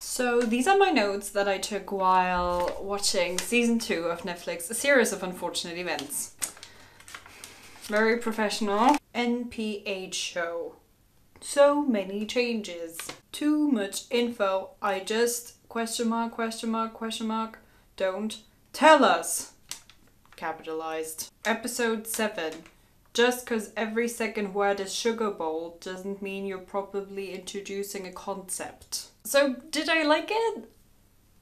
So these are my notes that I took while watching season 2 of Netflix, A Series of Unfortunate Events. Very professional. NPH show. So many changes. Too much info. I just ... Don't tell us. Capitalized. Episode 7. Just because every second word is sugar bowl doesn't mean you're probably introducing a concept. So, did I like it?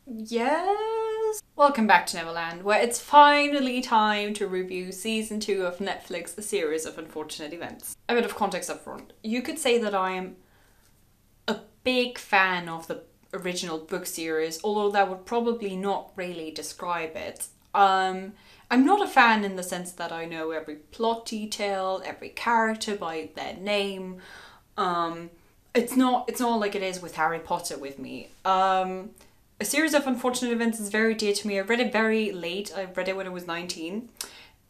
Yes. Welcome back to Neverland, where it's finally time to review season 2 of Netflix, A Series of Unfortunate Events. A bit of context up front. You could say that I am a big fan of the original book series, although that would probably not really describe it. I'm not a fan in the sense that I know every plot detail, every character by their name. It's not like it is with Harry Potter with me. A Series of Unfortunate Events is very dear to me. I read it very late. I read it when I was 19.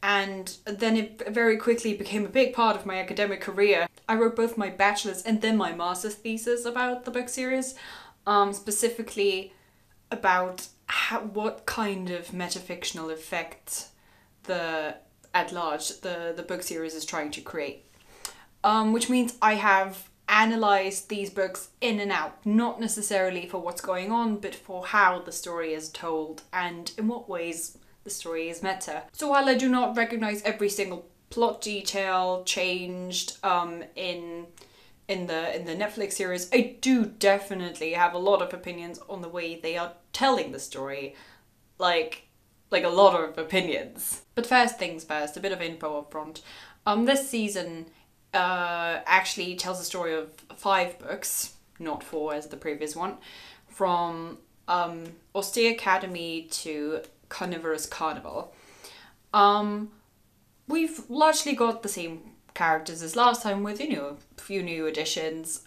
And then it very quickly became a big part of my academic career. I wrote both my bachelor's and then my master's thesis about the book series, specifically about what kind of metafictional effect the book series is trying to create. Which means I have analysed these books in and out, not necessarily for what's going on, but for how the story is told and in what ways the story is meta. So while I do not recognise every single plot detail changed in the Netflix series, I do definitely have a lot of opinions on the way they are telling the story. Like a lot of opinions. But first things first, a bit of info up front. This season actually tells the story of 5 books, not 4 as the previous one, from Austere Academy to Carnivorous Carnival. We've largely got the same characters as last time with, a few new additions.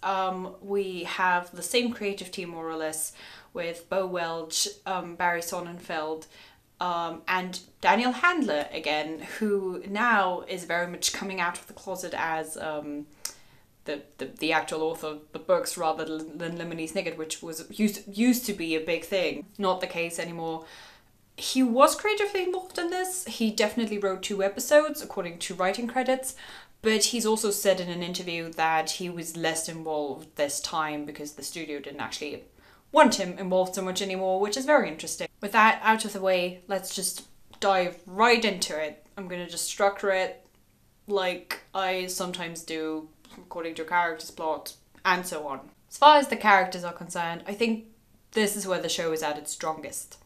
We have the same creative team more or less with Bo Welch, Barry Sonnenfeld, and Daniel Handler again, who now is very much coming out of the closet as the actual author of the books rather than Lemony Snicket, which was used to be a big thing. Not the case anymore. He was creatively involved in this. He definitely wrote 2 episodes according to writing credits, but he's also said in an interview that he was less involved this time because the studio didn't actually want him involved so much anymore, which is very interesting. With that out of the way, let's just dive right into it. I'm gonna just structure it like I sometimes do, according to a character's plot, and so on. As far as the characters are concerned, I think this is where the show is at its strongest.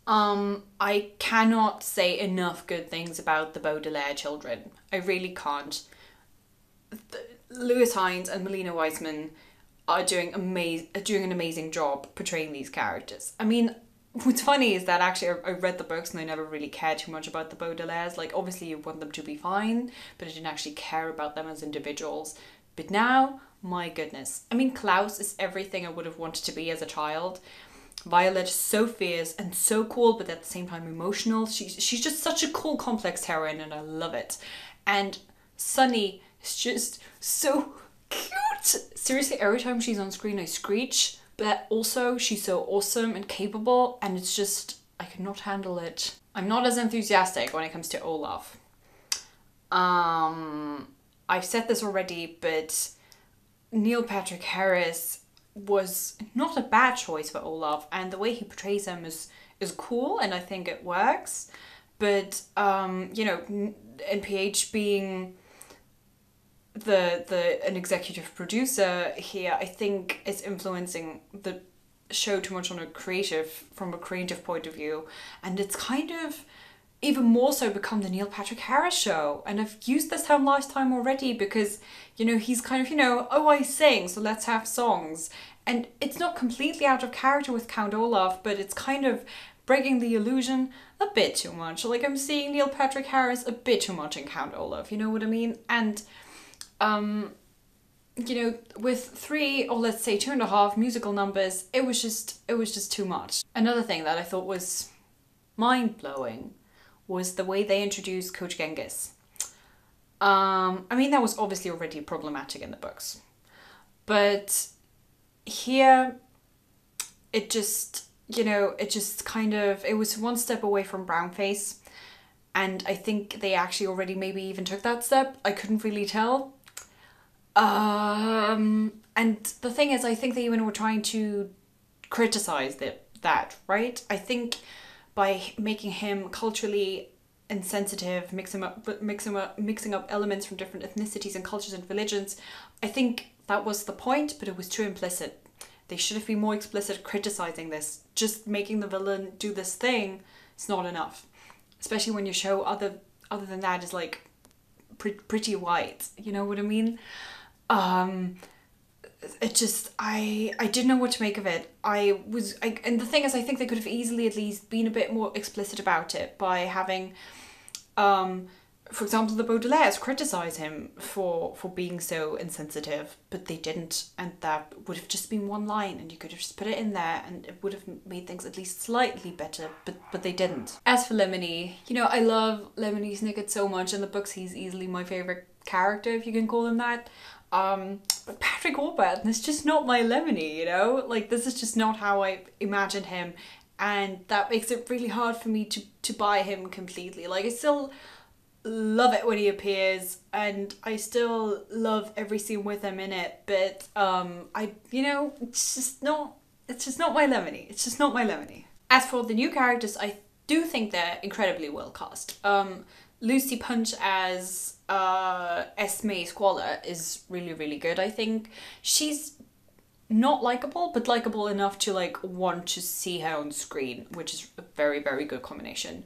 I cannot say enough good things about the Baudelaire children. I really can't. Lewis Hines and Melina Weissman are doing an amazing job portraying these characters. I mean, what's funny is that actually I read the books and I never really cared too much about the Baudelaires. Like, obviously you want them to be fine, but I didn't actually care about them as individuals. But now, my goodness. I mean, Klaus is everything I would have wanted to be as a child. Violet is so fierce and so cool, but at the same time emotional. She's just such a cool, complex heroine, and I love it. And Sunny is just so cute. Seriously, every time she's on screen I screech, but also she's so awesome and capable, and it's just, I cannot handle it. I'm not as enthusiastic when it comes to Olaf. I've said this already, but Neil Patrick Harris was not a bad choice for Olaf, and the way he portrays him is cool, and I think it works. But NPH being an executive producer here, I think is influencing the show too much from a creative point of view, and it's kind of even more so become the Neil Patrick Harris show. And I've used this term last time already because, he's kind of, oh, I sing, so let's have songs. And it's not completely out of character with Count Olaf, but it's kind of breaking the illusion a bit too much. Like, I'm seeing Neil Patrick Harris a bit too much in Count Olaf, you know what I mean? And, with 3, or let's say 2.5 musical numbers, it was just too much. Another thing that I thought was mind-blowing was the way they introduced Coach Genghis. I mean, that was obviously already problematic in the books. But here, it just, you know, it just kind of, it was one step away from brownface. And I think they actually already maybe even took that step. I couldn't really tell. And the thing is, I think they even were trying to criticize that, right? I think by making him culturally insensitive, mixing up elements from different ethnicities and cultures and religions, I think that was the point, but it was too implicit. They should have been more explicit criticizing this. Just making the villain do this thing is not enough. Especially when your show, other than that, is like pretty white. You know what I mean? It just, I didn't know what to make of it. And the thing is, I think they could have easily at least been a bit more explicit about it by having, for example, the Baudelaires criticize him for being so insensitive, but they didn't, and that would have just been one line, and you could have just put it in there, and it would have made things at least slightly better, but they didn't. As for Lemony, you know, I love Lemony Snicket so much. In the books, he's easily my favourite character, if you can call him that. But Patrick Warburton is just not my Lemony, you know? Like, this is just not how I imagined him, and that makes it really hard for me to buy him completely. Like, I still love it when he appears, and I still love every scene with him in it, but it's just not my Lemony. It's just not my Lemony. As for the new characters, I do think they're incredibly well cast. Lucy Punch as Esme Squalor is really, really good. I think she's not likable, but likable enough to like want to see her on screen, which is a very, very good combination.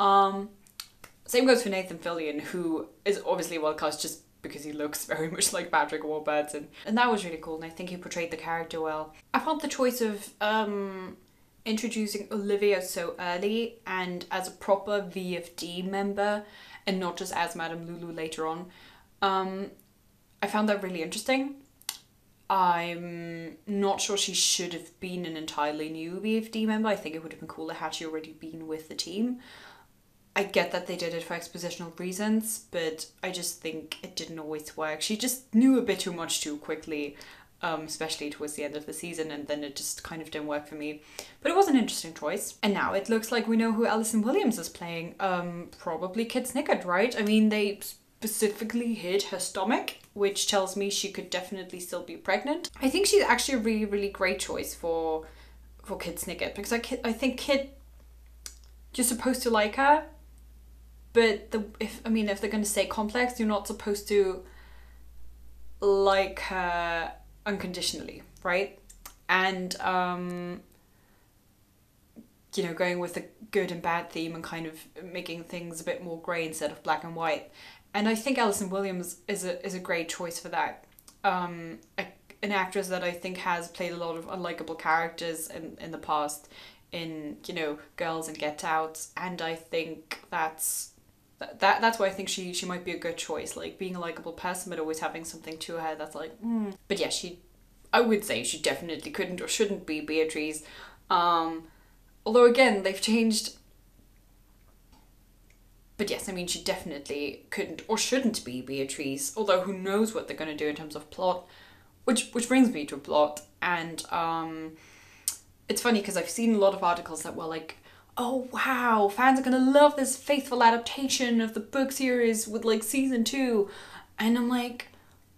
Same goes for Nathan Fillion, who is obviously well cast just because he looks very much like Patrick Warburton. And that was really cool, and I think he portrayed the character well. I found the choice of introducing Olivia so early and as a proper VFD member and not just as Madame Lulu later on, I found that really interesting. I'm not sure she should have been an entirely new VFD member. I think it would have been cooler had she already been with the team. I get that they did it for expositional reasons, but I just think it didn't always work. She just knew a bit too much too quickly, especially towards the end of the season, and then it just kind of didn't work for me. But it was an interesting choice. And now it looks like we know who Alison Williams is playing. Probably Kit Snicket, right? I mean, they specifically hid her stomach, which tells me she could definitely still be pregnant. I think she's actually a really, really great choice for Kit Snicket, because I think Kit, you're supposed to like her, but if they're going to say complex, you're not supposed to like her unconditionally, right? And going with the good and bad theme and kind of making things a bit more grey instead of black and white. And I think Alison Williams is a great choice for that. An actress that I think has played a lot of unlikable characters in the past, in Girls and Get Out, and I think that's why I think she might be a good choice, like being a likable person but always having something to her that's like But yeah, I would say she definitely couldn't or shouldn't be Beatrice, although again they've changed. But yes, I mean, she definitely couldn't or shouldn't be Beatrice, although who knows what they're going to do in terms of plot, which brings me to a plot. And it's funny because I've seen a lot of articles that were like, oh wow, fans are gonna love this faithful adaptation of the book series with like season 2. And I'm like,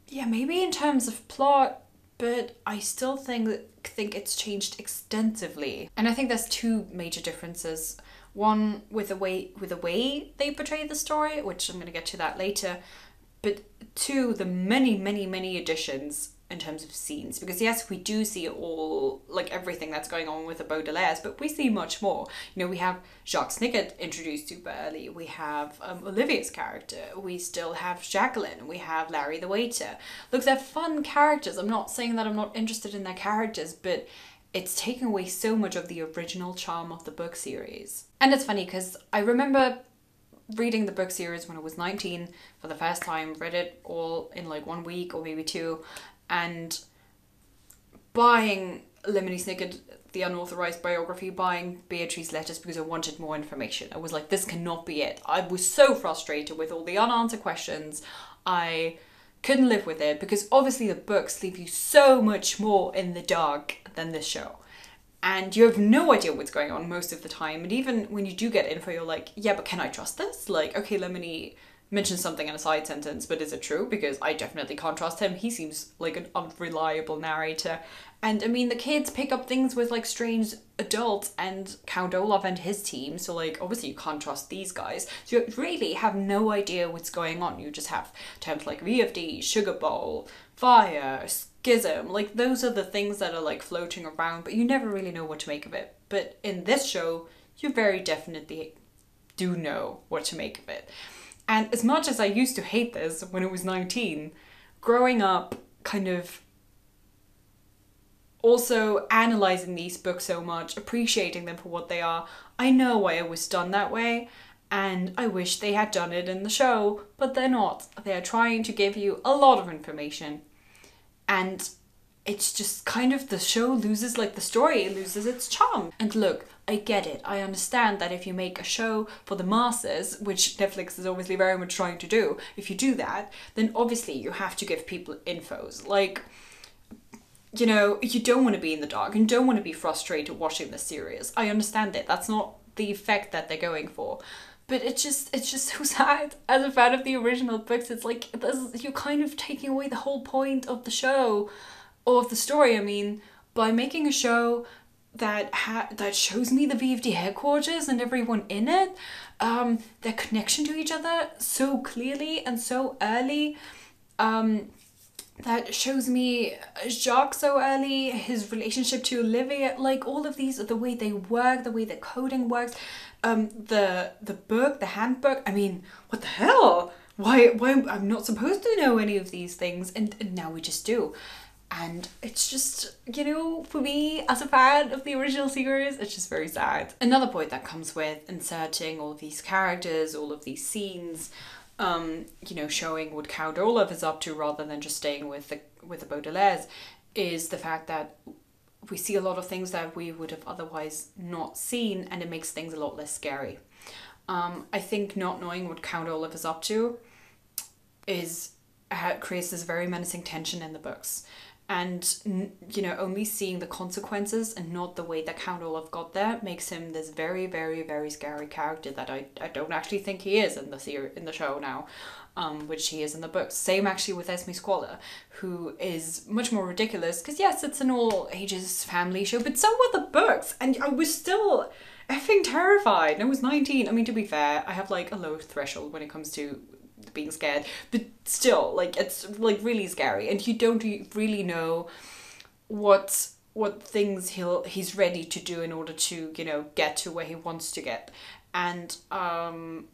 yeah, maybe in terms of plot, but I still think it's changed extensively. And I think there's two major differences. One with the way they portray the story, which I'm gonna get to that later, but two, the many additions in terms of scenes, because yes, we do see all, like, everything that's going on with the Baudelaires, but we see much more. We have Jacques Snicket introduced super early, we have Olivia's character, we still have Jacqueline, we have Larry the waiter. Look, they're fun characters. I'm not saying that I'm not interested in their characters, but it's taken away so much of the original charm of the book series. And it's funny because I remember reading the book series when I was 19 for the first time, read it all in like 1 week or maybe 2, and buying Lemony Snicket, the unauthorized biography, buying Beatrice's letters because I wanted more information. I was like, this cannot be it. I was so frustrated with all the unanswered questions. I couldn't live with it because obviously the books leave you so much more in the dark than this show. and you have no idea what's going on most of the time. And even when you do get info, you're like, yeah, but can I trust this? Like, okay, Lemony mentioned something in a side sentence, but is it true? Because I definitely can't trust him. He seems like an unreliable narrator. And I mean, the kids pick up things with like strange adults and Count Olaf and his team. So like, obviously you can't trust these guys. So you really have no idea what's going on. You just have terms like VFD, Sugar Bowl, Fire, Schism. Like those are the things that are like floating around, but you never really know what to make of it. But in this show, you very definitely do know what to make of it. And as much as I used to hate this when I was 19, growing up kind of also analysing these books so much, appreciating them for what they are, I know why it was done that way, and I wish they had done it in the show, but they're not. They're trying to give you a lot of information, and it's just kind of, the show loses, like the story loses its charm. And look, I get it. I understand that if you make a show for the masses, which Netflix is obviously very much trying to do, if you do that, then obviously you have to give people infos. Like, you know, you don't want to be in the dark and don't want to be frustrated watching this series. I understand it. That's not the effect that they're going for. But it's just so sad. As a fan of the original books, it's like, you're kind of taking away the whole point of the show, or of the story, I mean, by making a show that shows me the VFD headquarters and everyone in it, their connection to each other so clearly and so early, that shows me Jacques so early, his relationship to Olivia, like all of these, the way they work, the way the coding works, the book, the handbook. I mean, what the hell? Why I'm not supposed to know any of these things, and now we just do. And it's just, you know, for me, as a fan of the original series, it's just very sad. Another point that comes with inserting all of these characters, all of these scenes, you know, showing what Count Olaf is up to rather than just staying with the Baudelaires, is the fact that we see a lot of things that we would have otherwise not seen, and it makes things a lot less scary. I think not knowing what Count Olaf is up to creates this very menacing tension in the books. And, you know, only seeing the consequences and not the way that Count Olaf got there makes him this very, very, very scary character that I don't actually think he is in the show now, which he is in the books. Same actually with Esme Squalor, who is much more ridiculous, because yes, it's an all ages family show, but so were the books, and I was still effing terrified. And I was 19. I mean, to be fair, I have like a low threshold when it comes to being scared, but still, like, it's like really scary, and you don't really know what things he's ready to do in order to, you know, get to where he wants to get. And you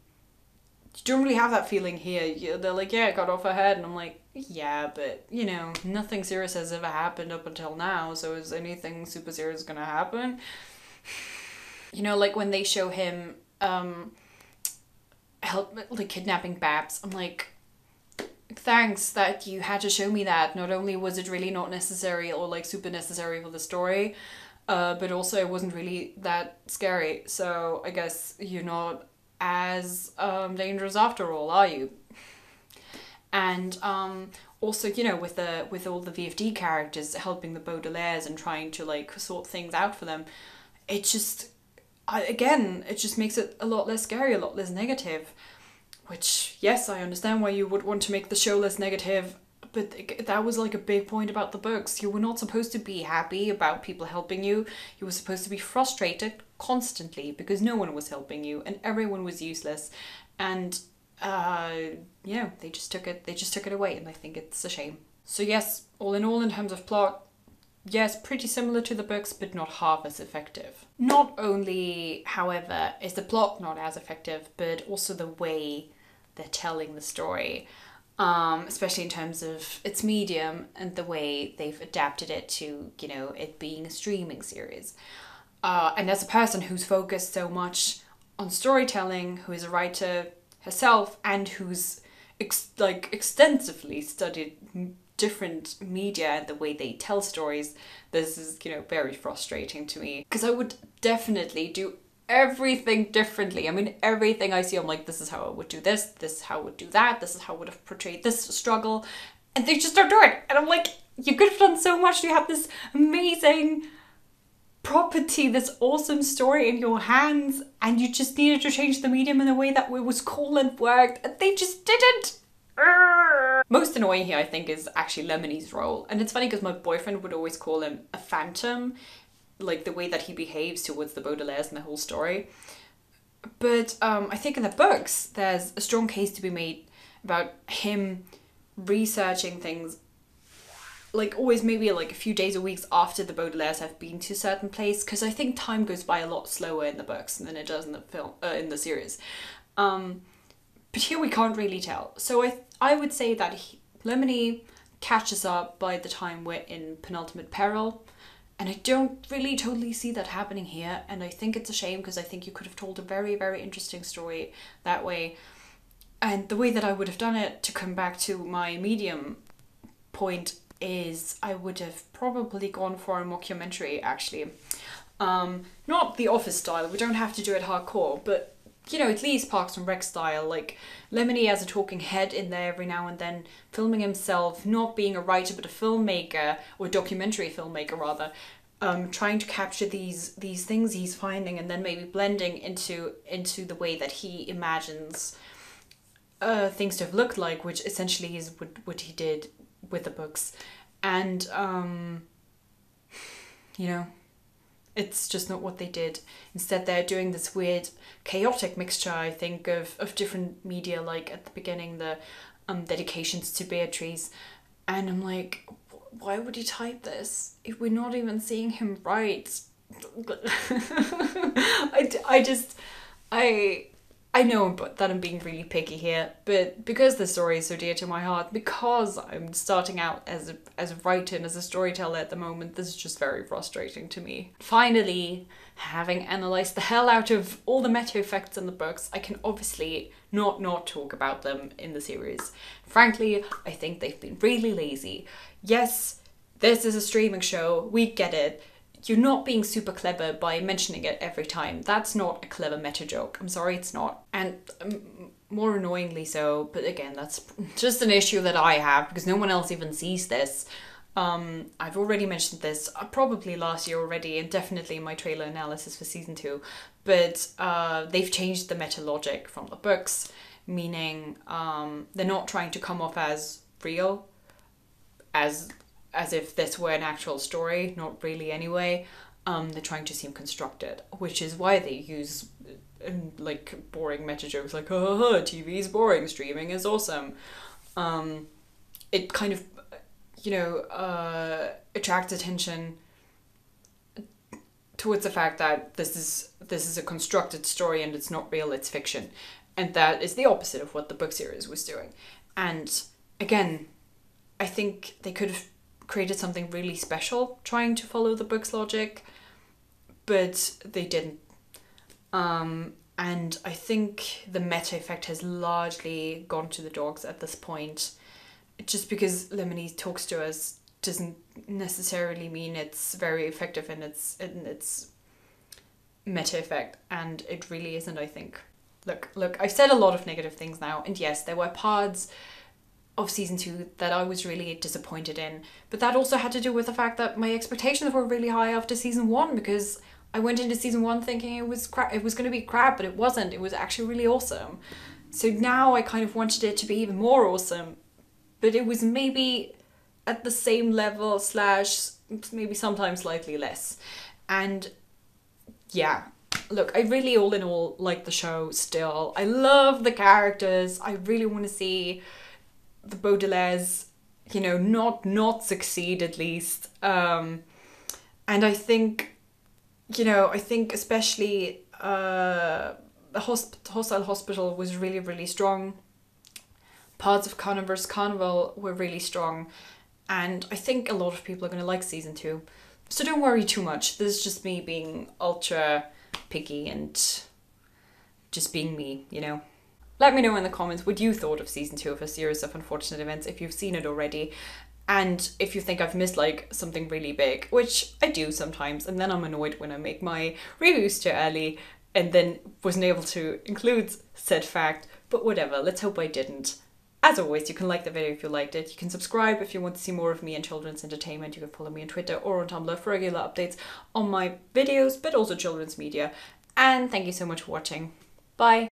don't really have that feeling here. They're like, yeah, it got off her head, and I'm like, yeah, but you know, nothing serious has ever happened up until now, so is anything super serious gonna happen? You know, like when they show him kidnapping Babs, I'm like, thanks that you had to show me that. Not only was it really not necessary or like super necessary for the story, but also it wasn't really that scary. So I guess you're not as dangerous after all, are you? And also, you know, with all the VFD characters helping the Baudelaires and trying to like sort things out for them, it just it just makes it a lot less scary, a lot less negative. Which, yes, I understand why you would want to make the show less negative, but that was like a big point about the books. You were not supposed to be happy about people helping you. You were supposed to be frustrated constantly because no one was helping you and everyone was useless. And yeah, they just took it away, and I think it's a shame. So yes, all in terms of plot, yes, pretty similar to the books, but not half as effective. Not only, however, is the plot not as effective, but also the way they're telling the story, especially in terms of its medium and the way they've adapted it to, you know, it being a streaming series. And as a person who's focused so much on storytelling, who is a writer herself, and who's extensively studied different media and the way they tell stories, this is, you know, very frustrating to me, because I would definitely do everything differently. I mean, everything I see, I'm like, this is how I would do this is how I would do that, this is how I would have portrayed this struggle, and they just don't do it. And I'm like, you could have done so much. You have this amazing property, this awesome story in your hands, and you just needed to change the medium in a way that it was cool and worked, and they just didn't. Most annoying here, I think, is actually Lemony's role. And it's funny because my boyfriend would always call him a phantom, like the way that he behaves towards the Baudelaires and the whole story. But I think in the books, there's a strong case to be made about him researching things, like always maybe like a few days or weeks after the Baudelaires have been to a certain place, because I think time goes by a lot slower in the books than it does in the film, in the series. But here we can't really tell. So I would say that Lemony catches up by the time we're in Penultimate Peril. And I don't really totally see that happening here. And I think it's a shame, because I think you could have told a very, very interesting story that way. And the way that I would have done it, to come back to my medium point, is I would have probably gone for a mockumentary, actually. Not The Office style. We don't have to do it hardcore, but you know, at least Parks and Rec style, like Lemony as a talking head in there every now and then, filming himself, not being a writer but a filmmaker, or a documentary filmmaker rather, trying to capture these things he's finding, and then maybe blending into the way that he imagines things to have looked like, which essentially is what he did with the books. And you know, it's just not what they did. Instead, they're doing this weird, chaotic mixture, I think, of different media, like at the beginning, the dedications to Beatrice. And I'm like, why would he type this if we're not even seeing him write? I know that I'm being really picky here, but because the story is so dear to my heart, because I'm starting out as a writer and as a storyteller at the moment, this is just very frustrating to me. Finally, having analysed the hell out of all the meta effects in the books, I can obviously not talk about them in the series. Frankly, I think they've been really lazy. Yes, this is a streaming show, we get it. You're not being super clever by mentioning it every time. That's not a clever meta joke. I'm sorry, it's not. And more annoyingly so, but again, that's just an issue that I have, because no one else even sees this. I've already mentioned this probably last year already, and definitely in my trailer analysis for season 2, but they've changed the meta logic from the books, meaning they're not trying to come off as real, as if this were an actual story, not really anyway. They're trying to seem constructed, which is why they use like boring meta jokes like, oh, TV is boring, streaming is awesome. It kind of, you know, attracts attention towards the fact that this is a constructed story and it's not real, it's fiction. And that is the opposite of what the book series was doing. And again, I think they could have created something really special trying to follow the book's logic, but they didn't. And I think the meta effect has largely gone to the dogs at this point. Just because Lemony talks to us doesn't necessarily mean it's very effective in its meta effect, and it really isn't, I think. Look, I've said a lot of negative things now, and yes, there were parts of season 2 that I was really disappointed in, but that also had to do with the fact that my expectations were really high after season 1, because I went into season 1 thinking it was going to be crap, but it wasn't. It was actually really awesome. So now I kind of wanted it to be even more awesome, but it was maybe at the same level / maybe sometimes slightly less. And yeah, look, I really all in all like the show still. I love the characters. I really want to see the Baudelaires, you know, not succeed at least. And I think, you know, especially the Hostile Hospital was really, really strong. Parts of Connor vs. Carnival were really strong. And I think a lot of people are going to like season 2. So don't worry too much. This is just me being ultra picky and just being me, you know. Let me know in the comments what you thought of season 2 of A Series of Unfortunate Events, if you've seen it already. And if you think I've missed like something really big, which I do sometimes, and then I'm annoyed when I make my reviews too early and then wasn't able to include said fact, but whatever, let's hope I didn't. As always, you can like the video if you liked it. You can subscribe if you want to see more of me and children's entertainment. You can follow me on Twitter or on Tumblr for regular updates on my videos, but also children's media. And thank you so much for watching. Bye!